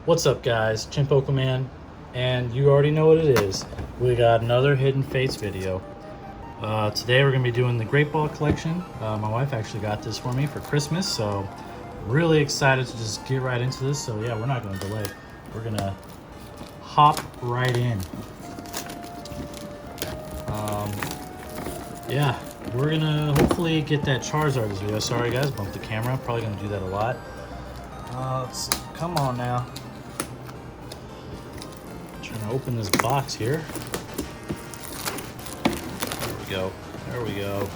What's up, guys? Chimpokeman, and you already know what it is. We got another Hidden Fates video. Today we're going to be doing the Great Ball collection. My wife actually got this for me for Christmas, so really excited to just get right into this. So yeah, we're not going to delay. We're going to hop right in. Yeah, we're going to hopefully get that Charizard this video. Sorry guys, bumped the camera. Probably going to do that a lot. Let's see. Come on now. Trying to open this box here. There we go. There we go.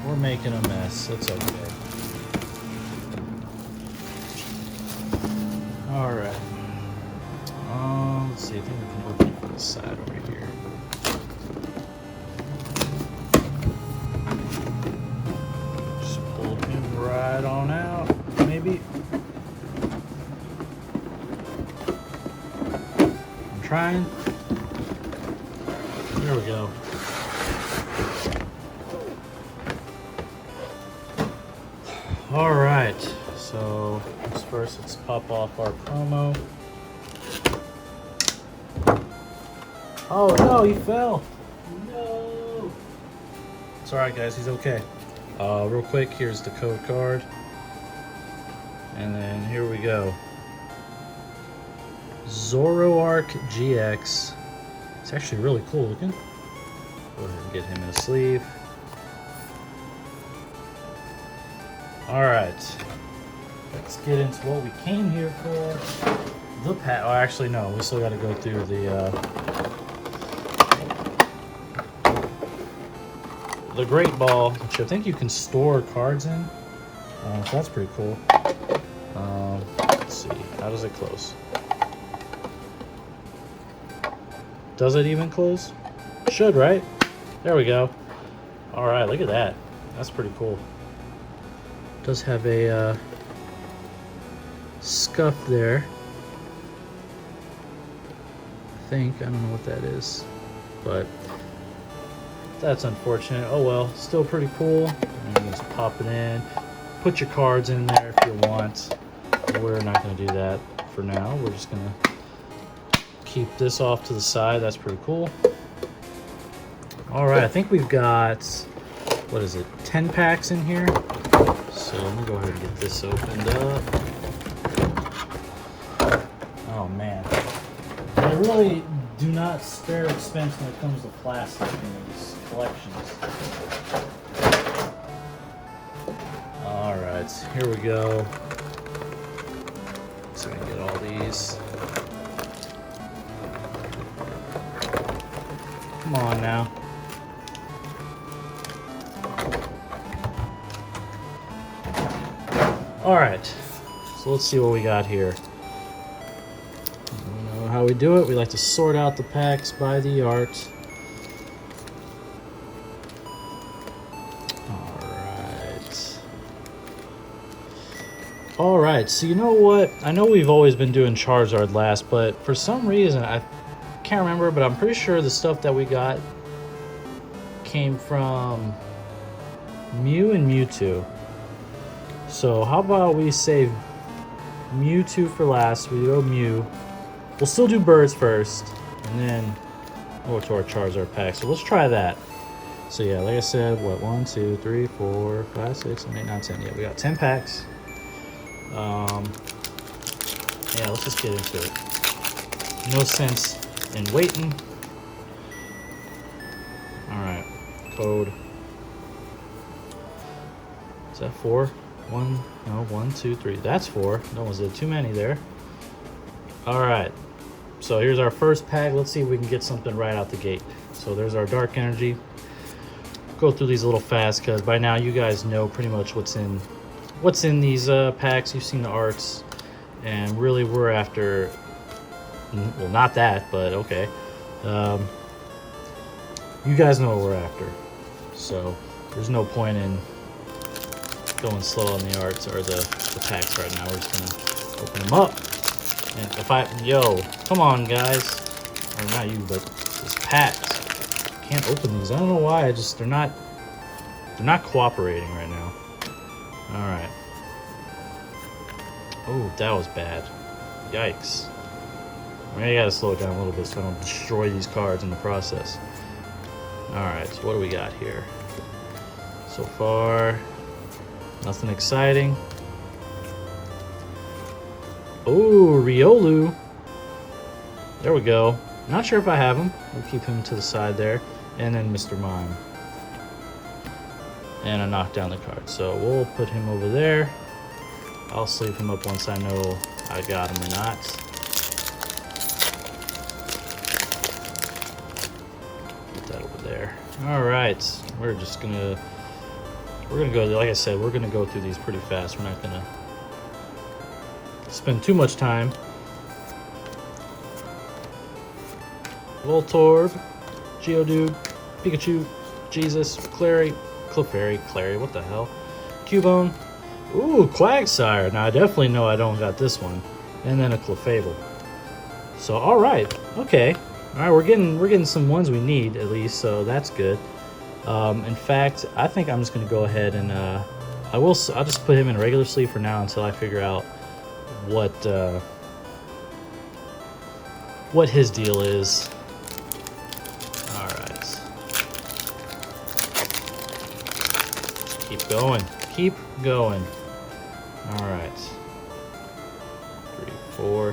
We're making a mess. It's okay. All right. Let's see. I think we can open it from the side over here. Just pull him right on out. Maybe. Trying. There we go. All right. So first, let's pop off our promo. Oh no, he fell. No. It's all right, guys. He's okay. Real quick, here's the code card, and then here we go. Zoroark GX. It's actually really cool looking. Go ahead and get him in a sleeve. Alright. Let's get into what we came here for. The pack. Oh, actually, no. We still got to go through the Great Ball, which I think you can store cards in. So that's pretty cool. Let's see. How does it close? Does it even close? Should, right? There we go. All right, look at that. That's pretty cool. Does have a scuff there. I think. I don't know what that is, but that's unfortunate. Oh well, still pretty cool. And you just pop it in. Put your cards in there if you want. We're not going to do that for now. We're just going to keep this off to the side. That's pretty cool. All right, I think we've got, what is it, 10 packs in here. So let me go ahead and get this opened up. Oh man, I really do not spare expense when it comes to plastic in these collections. All right, here we go. So we can get all these. Come on now. All right, so let's see what we got here. You know how we do it. We like to sort out the packs by the art. All right, so you know what? I know we've always been doing Charizard last, but for some reason, I can't remember, but I'm pretty sure the stuff that we got came from Mew and Mewtwo. So how about we save Mewtwo for last? We go Mew. We'll still do birds first, and then go to our Charizard pack. So let's try that. So yeah, like I said, what, 1, 2, 3, 4, 5, 6, 7, 8, 9, 10. Yeah, we got 10 packs. Yeah, let's just get into it. No sense in waiting. All right, code. Is that 4? 1, no, 1, 2, 3. That's 4. No, was there too many there? All right, so here's our first pack. Let's see if we can get something right out the gate. So there's our Dark Energy. Go through these a little fast because by now you guys know pretty much what's in these packs. You've seen the arts, and really we're after, well, not that, but okay. You guys know what we're after, so there's no point in going slow on the arts or the packs right now. We're just gonna open them up, and yo, come on guys, or not you, but this packs, can't open these. I don't know why. They're not cooperating right now. All right. Oh, that was bad. Yikes. I gotta slow it down a little bit so I don't destroy these cards in the process. Alright, so what do we got here? So far, nothing exciting. Oh, Riolu. There we go. Not sure if I have him. We'll keep him to the side there. And then Mr. Mime. And I knocked down the card. So we'll put him over there. I'll sleeve him up once I know I got him or not. Put that over there. Alright. We're gonna go, like I said, we're gonna go through these pretty fast. We're not gonna spend too much time. Voltorb, Geodude, Pikachu, Jesus, Clefairy, what the hell? Cubone, ooh, Quagsire. Now I definitely know I don't got this one. And then a Clefable. So alright, okay. Alright, we're getting some ones we need at least, so that's good. In fact, I think I'm just gonna go ahead and I'll just put him in regular sleeve for now until I figure out what his deal is. Alright. Keep going. Keep going. Alright. 3, 4.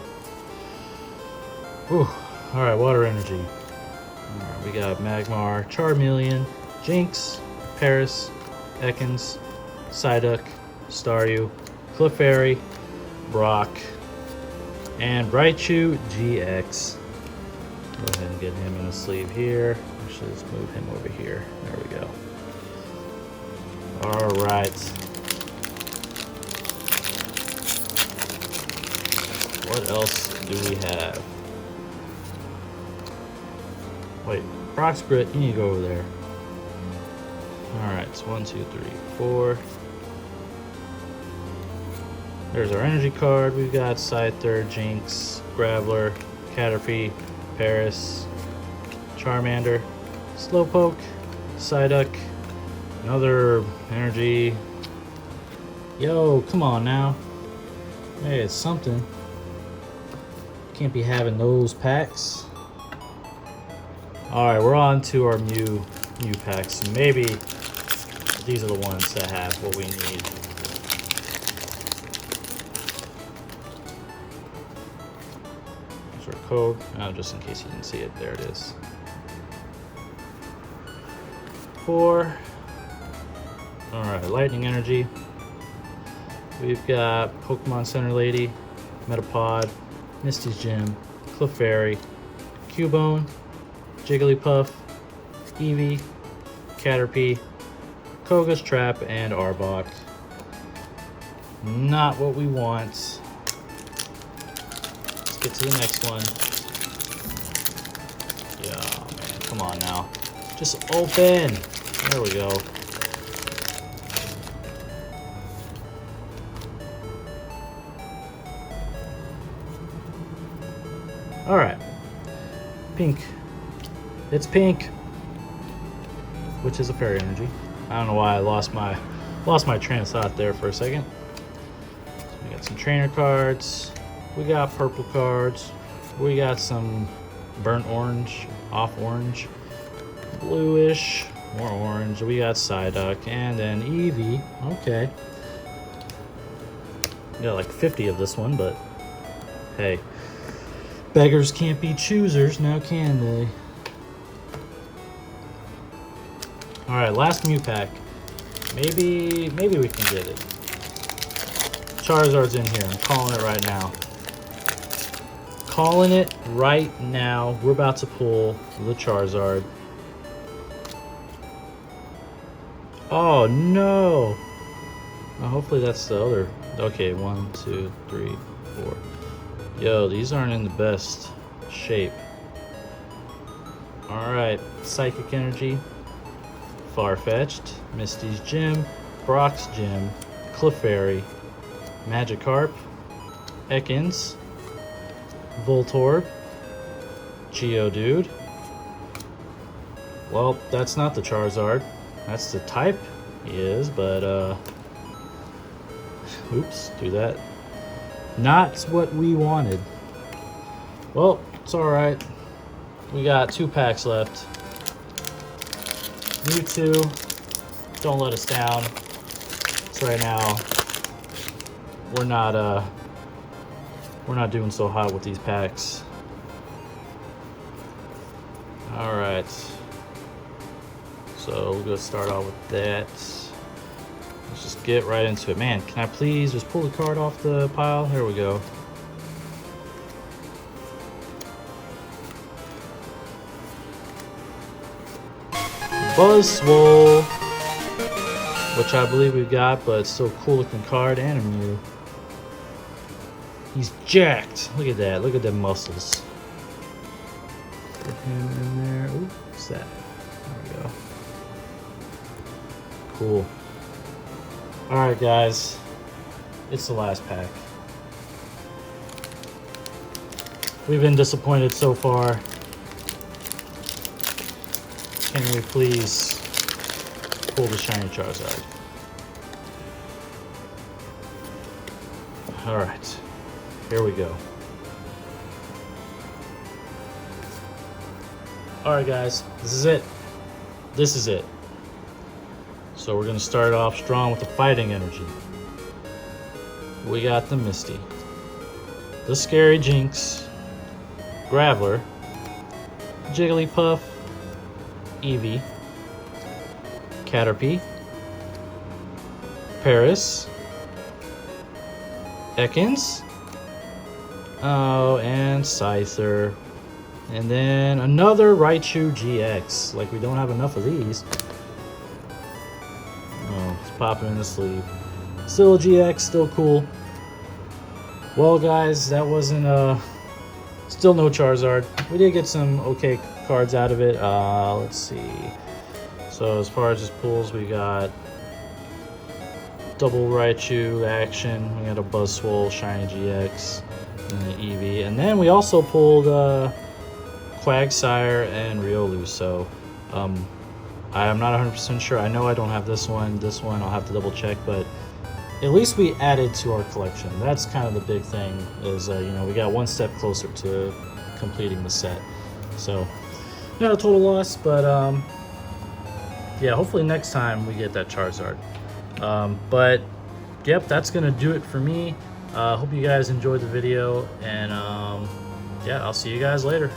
Whew. Alright, water energy. Alright, we got Magmar, Charmeleon, Jinx, Paris, Ekans, Psyduck, Staryu, Clefairy, Brock, and Raichu GX. Go ahead and get him in a sleeve here. Actually, let's move him over here. There we go. Alright. What else do we have? Wait, Brock's Grit, you need to go over there. Alright, so 1, 2, 3, 4. There's our energy card. We've got Scyther, Jinx, Graveler, Caterpie, Paris, Charmander, Slowpoke, Psyduck, another energy. Yo, come on now. Hey, it's something. Can't be having those packs. Alright, we're on to our Mew packs. Maybe these are the ones that have what we need. There's our code. Just in case you didn't see it, there it is. 4. Alright, Lightning Energy. We've got Pokemon Center Lady, Metapod, Misty's Gym, Clefairy, Cubone, Jigglypuff, Eevee, Caterpie, Koga's Trap, and Arbok. Not what we want. Let's get to the next one. Yeah, man, come on now. Just open. There we go. All right. Pink. It's pink, which is a fairy energy. I don't know why I lost my train of thought there for a second. So we got some trainer cards. We got purple cards. We got some burnt orange, off orange, bluish, more orange. We got Psyduck, and then Eevee. Okay. We got like 50 of this one, but hey, beggars can't be choosers, now can they? All right, last Mew pack. Maybe we can get it. Charizard's in here. I'm calling it right now. Calling it right now. We're about to pull the Charizard. Oh no! Oh, hopefully that's the other. Okay, 1, 2, 3, 4. Yo, these aren't in the best shape. All right, Psychic Energy. Farfetch'd, Misty's Gym, Brock's Gym, Clefairy, Magikarp, Ekans, Voltorb, Geodude. Well, that's not the Charizard. That's the type he is, but oops, do that. Not what we wanted. Well, it's alright. We got 2 packs left. Mewtwo, don't let us down. So right now, we're not doing so hot with these packs. Alright. So we're gonna start off with that. Let's just get right into it. Man, can I please just pull the card off the pile? There we go. Buzzwole, which I believe we got, but it's still a cool looking card, and a Mew. He's jacked. Look at that. Look at them muscles. Put him in there. Ooh, what's that? There we go. Cool. Alright, guys. It's the last pack. We've been disappointed so far. Can we please pull the shiny Charizard? Alright. Here we go. Alright guys, this is it. This is it. So we're going to start off strong with the fighting energy. We got the Misty, the Scary Jinx, Graveler, Jigglypuff, Eevee, Caterpie, Paris, Ekans, oh, and Scyther. And then another Raichu GX. Like, we don't have enough of these. Oh, it's popping in the sleeve. Still a GX, still cool. Well, guys, that wasn't still no Charizard. We did get some okay cards out of it. Let's see. So as far as just pulls, we got double Raichu action. We got a Buzzwole, Shiny GX, and an Eevee. And then we also pulled Quagsire and Riolu. So I am not 100% sure. I know I don't have this one. This one I'll have to double check, but at least we added to our collection. That's kind of the big thing, is you know, we got one step closer to completing the set. So not a total loss, but yeah, hopefully next time we get that Charizard. But yep, that's gonna do it for me. Hope you guys enjoyed the video, and yeah, I'll see you guys later.